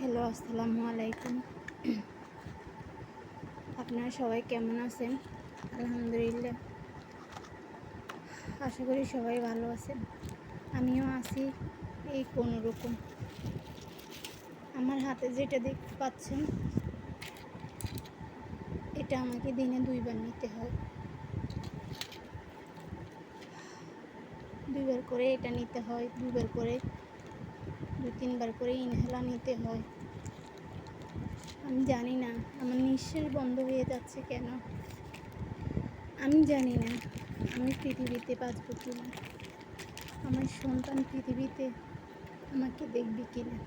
Hello, আসসালামু আলাইকুম। আপনারা সবাই কেমন আছেন? আলহামদুলিল্লাহ, আশা করি সবাই ভালো আছেন। আমিও আছি এই কোনো রকম। আমার হাতে যেটা দেখতে পাচ্ছেন, এটা আমাকে দিনে 2বার নিতে হয়। 2বার করে এটা নিতে হয়, 2বার করে 2-3বার করে ইনহেলার নিতে হয়। আমি জানি না আমার নিঃশ্বাস বন্ধ হয়ে যাচ্ছে কেন। আমি জানি না আমি পৃথিবীতে বাঁচব কিনা, আমার সন্তান পৃথিবীতে আমাকে দেখবে কিনা।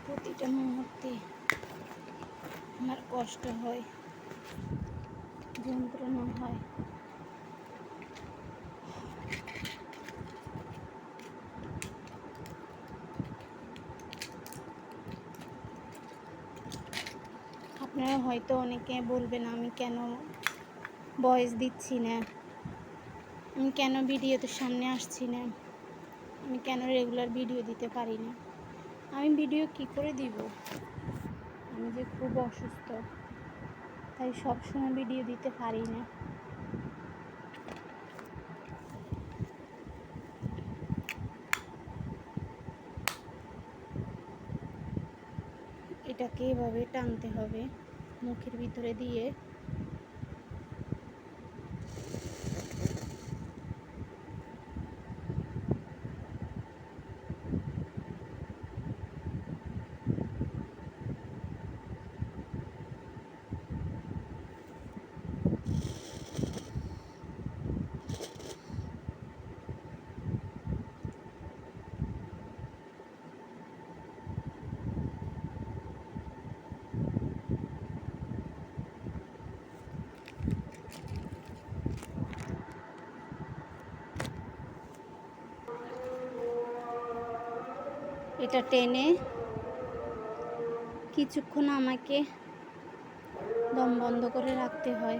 প্রতিটা মুহূর্তে আমার কষ্ট হয়, যন্ত্রণা হয়। আপনারা হয়তো অনেকে বলবেন আমি কেন ভয়েস দিচ্ছি না, আমি কেন ভিডিওতে সামনে আসছি না, আমি কেন রেগুলার ভিডিও দিতে পারি না। আমি ভিডিও কি করে দিব? আমি যে খুব অসুস্থ, তাই সবসময় ভিডিও দিতে পারি না। এটাকে এভাবে টানতে হবে মুখের ভিতরে দিয়ে। এটা টেনে কিছুক্ষণ আমাকে দম বন্ধ করে রাখতে হয়।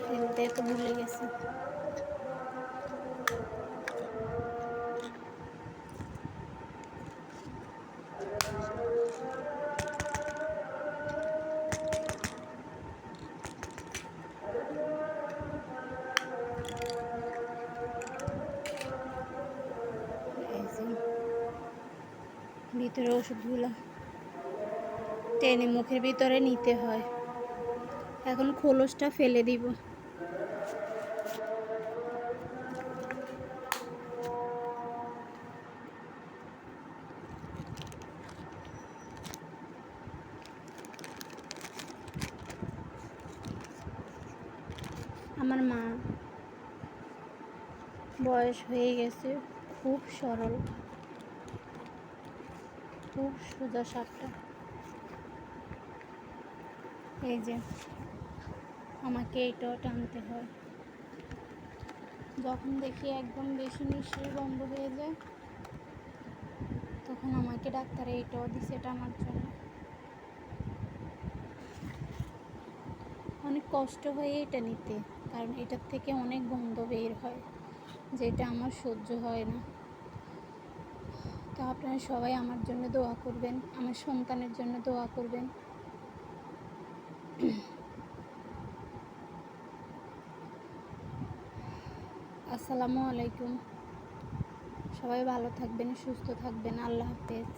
ফেলতে তো ভুলে গেছি। ভিতরে ওষুধগুলো টেনে মুখের ভিতরে নিতে হয়। এখন খোলসটা ফেলে দিব। আমার মা বয়স হয়ে গেছে, খুব সরল, খুব সোজা সাপটা। এই যে আমাকে এটাও টানতে হয়। যখন দেখি একদম বেশি নিঃশ্বাস বন্ধ হয়ে যায়, তখন আমাকে ডাক্তারে এটাও দিছে টানার জন্য। অনেক কষ্ট হয় এটা নিতে, কারণ এটার থেকে অনেক গন্ধ বের হয়, যেটা আমার সহ্য হয় না। তো আপনারা সবাই আমার জন্য দোয়া করবেন, আমার সন্তানের জন্য দোয়া করবেন। আসসালামু আলাইকুম। সবাই ভালো থাকবেন, সুস্থ থাকবেন। আল্লাহ হাফেজ।